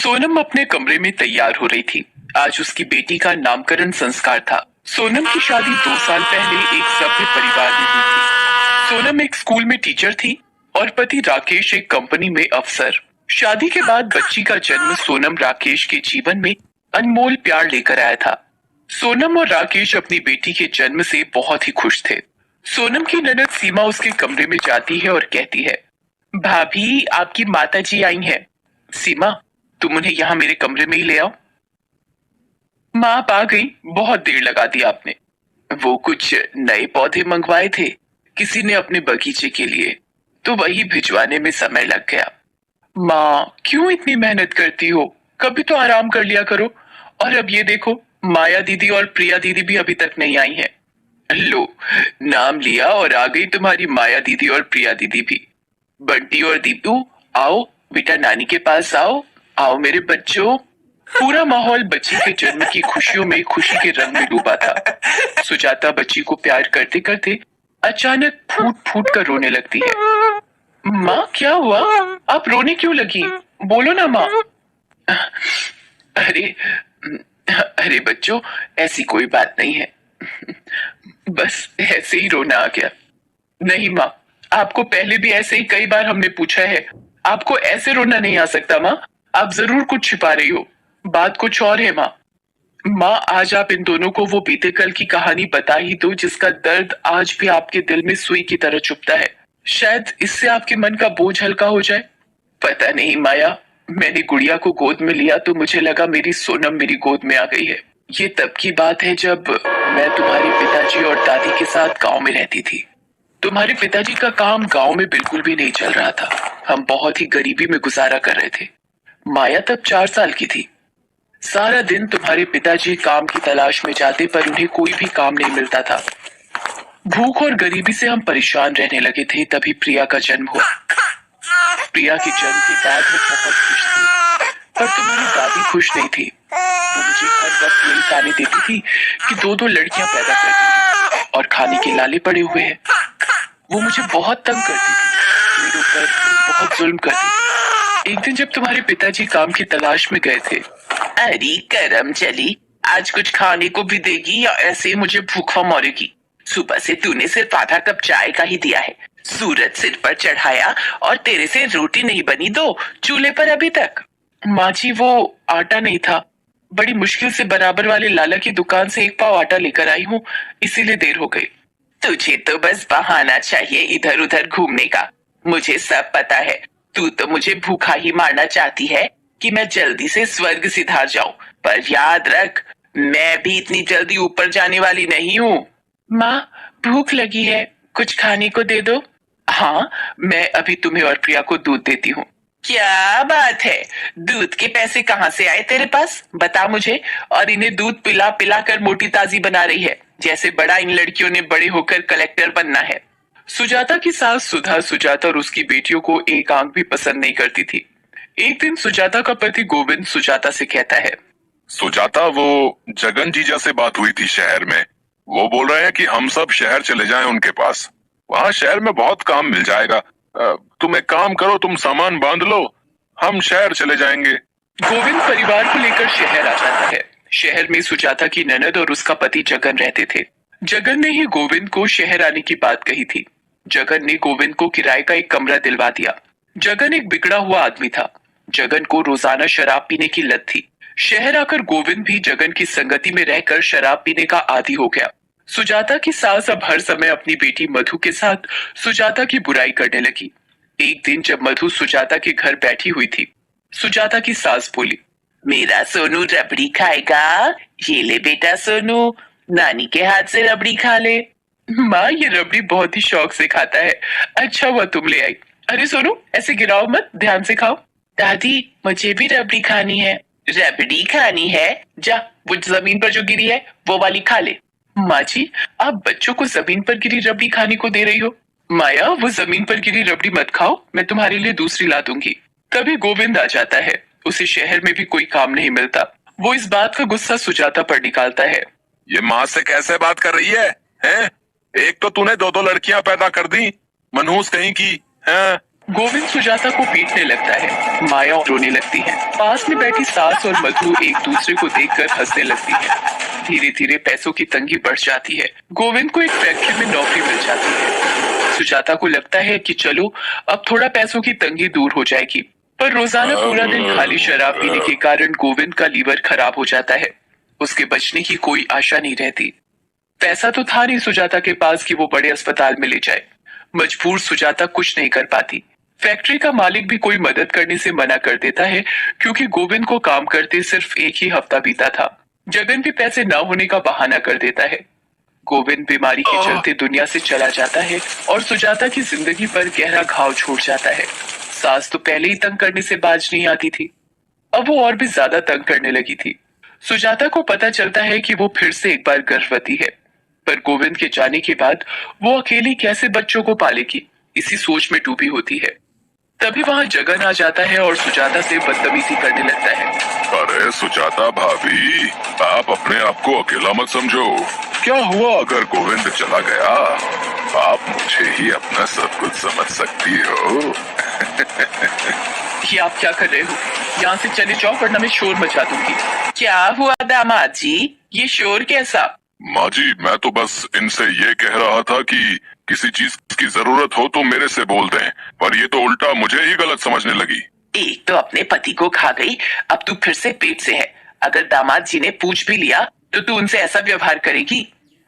सोनम अपने कमरे में तैयार हो रही थी। आज उसकी बेटी का नामकरण संस्कार था। सोनम की शादी 2 साल पहले एक सभ्य परिवार में हुई थी। सोनम एक स्कूल में टीचर थी और पति राकेश एक कंपनी में अफसर। शादी के बाद बच्ची का जन्म सोनम राकेश के जीवन में अनमोल प्यार लेकर आया था। सोनम और राकेश अपनी बेटी के जन्म से बहुत ही खुश थे। सोनम की ननद सीमा उसके कमरे में जाती है और कहती है, भाभी आपकी माता जी आई हैं। सीमा, तुम उन्हें यहाँ मेरे कमरे में ही ले आओ। माँ आप आ गई, बहुत देर लगा दी आपने। वो कुछ नए पौधे मंगवाए थे किसी ने अपने बगीचे के लिए, तो वही भिजवाने में समय लग गया। माँ क्यों इतनी मेहनत करती हो, कभी तो आराम कर लिया करो। और अब ये देखो, माया दीदी और प्रिया दीदी भी अभी तक नहीं आई हैं। लो, नाम लिया और आ गई तुम्हारी माया दीदी और प्रिया दीदी भी। बंटी और दीपू आओ बेटा, नानी के पास आओ। आओ मेरे बच्चों। पूरा माहौल बच्ची के जन्म की खुशियों में खुशी के रंग में डूबा था। सुजाता बच्ची को प्यार करते करते अचानक फूट फूट कर रोने लगती है। माँ क्या हुआ, आप रोने क्यों लगी, बोलो ना माँ। अरे अरे बच्चों, ऐसी कोई बात नहीं है, बस ऐसे ही रोना आ गया। नहीं माँ, आपको पहले भी ऐसे ही कई बार हमने पूछा है, आपको ऐसे रोना नहीं आ सकता माँ, आप जरूर कुछ छिपा रही हो, बात कुछ और है माँ। माँ आज आप इन दोनों को वो बीते कल की कहानी बता ही दो जिसका दर्द आज भी आपके दिल में सुई की तरह चुभता है। शायद इससे आपके मन का बोझ हल्का हो जाए। पता नहीं माया, मैंने गुड़िया को गोद में लिया तो मुझे लगा मेरी सोनम मेरी गोद में आ गई है। ये तब की बात है जब मैं तुम्हारे पिताजी और दादी के साथ गांव में रहती थी। तुम्हारे पिताजी का काम गांव में बिल्कुल भी नहीं चल रहा था। हम बहुत ही गरीबी में गुजारा कर रहे थे। माया तब 4 साल की थी। सारा दिन तुम्हारे पिताजी काम की तलाश में जाते पर उन्हें कोई भी काम नहीं मिलता था। भूख और गरीबी से हम परेशान रहने लगे थे। तभी प्रिया का जन्म हुआ। प्रिया के जन्म के बाद मैं बहुत खुश थी, पर तुम्हारी दादी खुश नहीं थी। वो मुझे हर वक्त यही ताने देती थी कि दो दो लड़कियां पैदा कर दी और खाने के लाले पड़े हुए हैं। वो मुझे बहुत तंग करती थी, मेरे ऊपर बहुत जुल्म करती थी। एक दिन जब तुम्हारे पिताजी काम की तलाश में गए थे, अरे करम चली, आज कुछ खाने को भी देगी या ऐसे मुझे भूखा मारेगी। सुबह से तूने सिर्फ आधा कप चाय का ही दिया है, सूरज सिर पर चढ़ाया और तेरे से रोटी नहीं बनी दो चूल्हे पर अभी तक। माँ जी वो आटा नहीं था, बड़ी मुश्किल से बराबर वाले लाला की दुकान से एक पाव आटा लेकर आई हूँ, इसीलिए देर हो गई। तुझे तो बस बहाना चाहिए इधर उधर घूमने का। मुझे सब पता है, तू तो मुझे भूखा ही मारना चाहती है कि मैं जल्दी से स्वर्ग सिधार जाऊं, पर याद रख मैं भी इतनी जल्दी ऊपर जाने वाली नहीं हूँ। माँ भूख लगी है, कुछ खाने को दे दो। हाँ, मैं अभी तुम्हें और प्रिया को दूध देती हूँ। क्या बात है, दूध के पैसे कहाँ से आए तेरे पास, बता मुझे। और इन्हें दूध पिला पिला कर मोटी ताजी बना रही है, जैसे बड़ा इन लड़कियों ने बड़े होकर कलेक्टर बनना है। सुजाता की सास सुधा सुजाता और उसकी बेटियों को एक आंख भी पसंद नहीं करती थी। एक दिन सुजाता का पति गोविंद सुजाता से कहता है, सुजाता, वो जगन जीजा से बात हुई थी शहर में। वो बोल रहे हैं कि हम सब शहर चले जाएं उनके पास। वहाँ शहर में बहुत काम मिल जाएगा। तुम एक काम करो, तुम सामान बांध लो, हम शहर चले जाएंगे। गोविंद परिवार को लेकर शहर आ जाता है। शहर में सुजाता की ननद और उसका पति जगन रहते थे। जगन ने ही गोविंद को शहर आने की बात कही थी। जगन ने गोविंद को किराए का एक कमरा दिलवा दिया। जगन एक बिगड़ा हुआ आदमी था। जगन को रोजाना शराब पीने की लत थी। शहर आकर गोविंद भी जगन की संगति में रहकर शराब पीने का आदी हो गया। सुजाता की सास अब हर समय अपनी बेटी मधु के साथ सुजाता की बुराई करने लगी। एक दिन जब मधु सुजाता के घर बैठी हुई थी, सुजाता की सास बोली, मेरा सोनू रबड़ी खाएगा, ये ले बेटा सोनू, नानी के हाथ से रबड़ी खा ले। माँ ये रबड़ी बहुत ही शौक से खाता है, अच्छा हुआ तुम ले आई। अरे सोनू ऐसे गिराओ मत, ध्यान से खाओ। दादी मुझे भी रबड़ी खानी है। रबड़ी खानी है, जा वो जमीन पर जो गिरी है वो वाली खा ले। माँ जी आप बच्चों को जमीन पर गिरी रबड़ी खाने को दे रही हो। माया वो जमीन पर गिरी रबड़ी मत खाओ, मैं तुम्हारे लिए दूसरी ला दूंगी। तभी गोविंद आ जाता है। उसे शहर में भी कोई काम नहीं मिलता। वो इस बात का गुस्सा सुजाता पर निकालता है। ये माँ से कैसे बात कर रही है, हैं? एक तो तूने दो दो लड़कियां पैदा कर दी, मनहूस कहीं की, हैं? गोविंद सुजाता को पीटने लगता है। माया रोने लगती है। पास में बैठी सास और मधु एक दूसरे को देखकर हंसने लगती है। धीरे धीरे पैसों की तंगी बढ़ जाती है। गोविंद को एक फैक्ट्री में नौकरी मिल जाती है। सुजाता को लगता है कि चलो अब थोड़ा पैसों की तंगी दूर हो जाएगी, पर रोजाना पूरा दिन खाली शराब पीने के कारण गोविंद का लीवर खराब हो जाता है। उसके बचने की कोई आशा नहीं रहती। पैसा तो था नहीं सुजाता के पास कि वो बड़े अस्पताल में ले जाए। मजबूर सुजाता कुछ नहीं कर पाती। फैक्ट्री का मालिक भी कोई मदद करने से मना कर देता है, क्योंकि गोविंद को काम करते सिर्फ एक ही हफ्ता बीता था। जगन भी पैसे न होने का बहाना कर देता है। गोविंद बीमारी के चलते दुनिया से चला जाता है और सुजाता की जिंदगी पर गहरा घाव छोड़ जाता है। सास तो पहले ही तंग करने से बाज नहीं आती थी, अब वो और भी ज्यादा तंग करने लगी थी। सुजाता को पता चलता है कि वो फिर से एक बार गर्भवती है, पर गोविंद के जाने के बाद वो अकेली कैसे बच्चों को पालेगी, इसी सोच में डूबी होती है। तभी वहां जगन आ जाता है और सुजाता से बदतमीजी करने लगता है। अरे सुजाता भाभी, आप अपने आप को अकेला मत समझो। क्या हुआ अगर गोविंद चला गया? आप मुझे ही अपना सब कुछ समझ सकती हो। ये आप क्या कर रहे हो? यहाँ से चले जाओ वरना मैं शोर मचा दूंगी। क्या हुआ दामाद जी, ये शोर कैसा? माँ जी, मैं तो बस इनसे ये कह रहा था कि किसी चीज की जरूरत हो तो मेरे से बोल दें, पर ये तो उल्टा मुझे ही गलत समझने लगी। एक तो अपने पति को खा गई, अब तू फिर से पेट से है। अगर दामाद जी ने पूछ भी लिया तो तू उनसे ऐसा व्यवहार करेगी?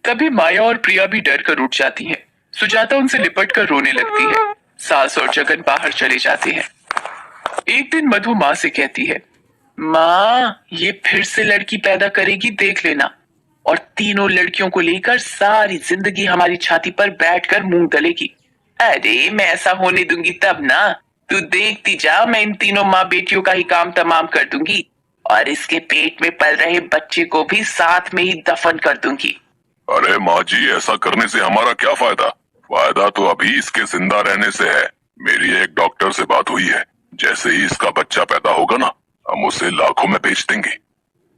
तभी माया और प्रिया भी डर कर उठ जाती हैं। सुजाता उनसे लिपट कर रोने लगती है। सास और जगन बाहर चले जाते हैं। एक दिन मधु माँ से कहती है, माँ ये फिर से लड़की पैदा करेगी, देख लेना, और तीनों लड़कियों को लेकर सारी जिंदगी हमारी छाती पर बैठकर मूंग दलेगी। अरे मैं ऐसा होने दूंगी तब ना, तू देखती जा, मैं इन तीनों माँ बेटियों का ही काम तमाम कर दूंगी और इसके पेट में पल रहे बच्चे को भी साथ में ही दफन कर दूंगी। अरे माँ जी, ऐसा करने से हमारा क्या फायदा? फायदा तो अभी इसके जिंदा रहने से है। मेरी एक डॉक्टर से बात हुई है, जैसे ही इसका बच्चा पैदा होगा ना, हम उसे लाखों में बेच देंगे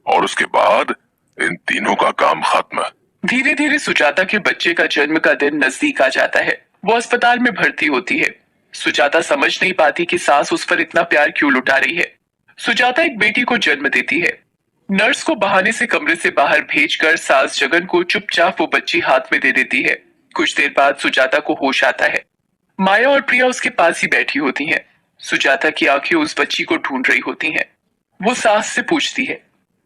और उसके बाद इन तीनों का काम खत्म। धीरे धीरे सुजाता के बच्चे का जन्म का दिन नजदीक आ जाता है। वो अस्पताल में भर्ती होती है। सुजाता समझ नहीं पाती कि सास उस पर इतना प्यार क्यों लुटा रही है। सुजाता एक बेटी को जन्म देती है। नर्स को बहाने से कमरे से बाहर भेजकर सास जगन को चुपचाप वो बच्ची हाथ में दे देती है। कुछ देर बाद सुजाता को होश आता है। माया और प्रिया उसके पास ही बैठी होती हैं। सुजाता की आंखें उस बच्ची को ढूंढ रही होती हैं। वो सास से पूछती है,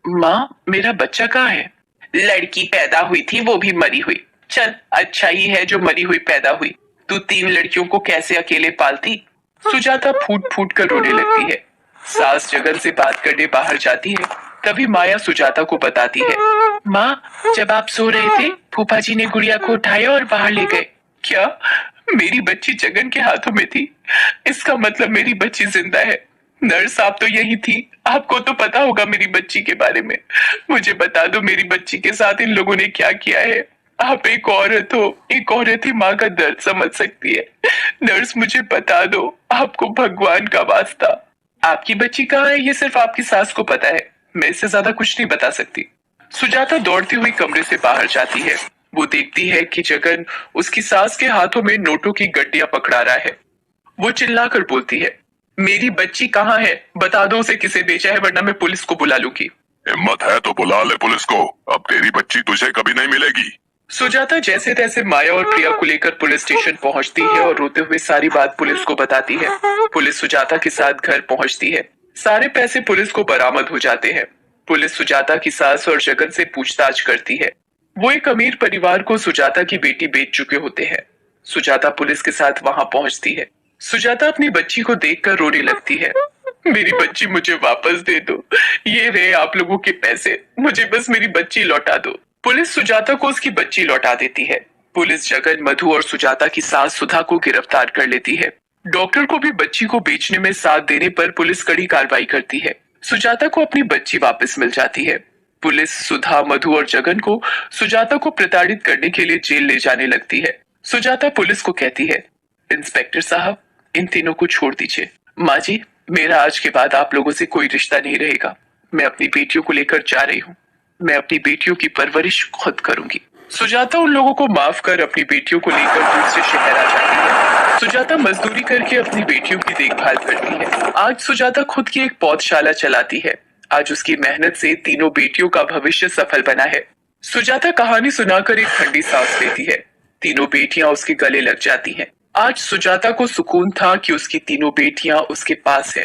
माँ मेरा बच्चा कहाँ है? लड़की पैदा हुई थी, वो भी मरी हुई। चल अच्छा ही है जो मरी हुई पैदा हुई, तू तीन लड़कियों को कैसे अकेले पालती? सुजाता फूट फूट कर रोने लगती है। सास जगन से बात करने बाहर जाती है। तभी माया सुजाता को बताती है, माँ जब आप सो रहे थे फूफा जी ने गुड़िया को उठाया और बाहर ले गए। क्या? मेरी बच्ची जगन के हाथों में थी? इसका मतलब मेरी बच्ची जिंदा है। नर्स आप तो यही थी, आपको तो पता होगा मेरी बच्ची के बारे में। मुझे बता दो मेरी बच्ची के साथ इन लोगों ने क्या किया है। आप एक औरत हो, एक औरत ही माँ का दर्द समझ सकती है। नर्स मुझे बता दो, आपको भगवान का वास्ता। आपकी बच्ची कहाँ है ये सिर्फ आपकी सास को पता है, मैं इससे ज्यादा कुछ नहीं बता सकती। सुजाता दौड़ती हुई कमरे से बाहर जाती है। वो देखती है कि जगन उसकी सास के हाथों में नोटों की गड्डियां पकड़ा रहा है। वो चिल्लाकर बोलती है, मेरी बच्ची कहाँ है? बता दो उसे किसे बेचा है, वरना मैं पुलिस को बुला लूंगी। हिम्मत है तो बुला ले पुलिस को, अब तेरी बच्ची तुझे कभी नहीं मिलेगी। सुजाता जैसे तैसे माया और प्रिया को लेकर पुलिस स्टेशन पहुंचती है और रोते हुए सारी बात पुलिस को बताती है। पुलिस सुजाता के साथ घर पहुंचती है। सारे पैसे पुलिस को बरामद हो जाते हैं। पुलिस सुजाता की सास और जगन से पूछताछ करती है। वो एक अमीर परिवार को सुजाता की बेटी बेच चुके होते हैं। सुजाता पुलिस के साथ वहां पहुंचती है। सुजाता अपनी बच्ची को देखकर रोने लगती है। मेरी बच्ची मुझे वापस दे दो, ये रहे आप लोगों के पैसे, मुझे बस मेरी बच्ची लौटा दो। पुलिस सुजाता को उसकी बच्ची लौटा देती है। पुलिस जगन, मधु और सुजाता की सास सुधा को गिरफ्तार कर लेती है। डॉक्टर को भी बच्ची को बेचने में साथ देने पर पुलिस कड़ी कार्रवाई करती है। सुजाता को अपनी बच्ची वापस मिल जाती है। पुलिस सुधा, मधु और जगन को सुजाता को प्रताड़ित करने के लिए जेल ले जाने लगती है। सुजाता पुलिस को कहती है, इंस्पेक्टर साहब इन तीनों को छोड़ दीजिए। माँ जी मेरा आज के बाद आप लोगों से कोई रिश्ता नहीं रहेगा। मैं अपनी बेटियों को लेकर जा रही हूँ। मैं अपनी बेटियों की परवरिश खुद करूंगी। सुजाता उन लोगों को माफ कर अपनी बेटियों को लेकर दूसरे शहर आ जाती है। सुजाता मजदूरी करके अपनी बेटियों की देखभाल करती है। आज सुजाता खुद की एक पौधशाला चलाती है। आज उसकी मेहनत से तीनों बेटियों का भविष्य सफल बना है। सुजाता कहानी सुनाकर एक ठंडी सांस लेती है। तीनों बेटियां उसके गले लग जाती हैं। आज सुजाता को सुकून था कि उसकी तीनों बेटियां उसके पास है।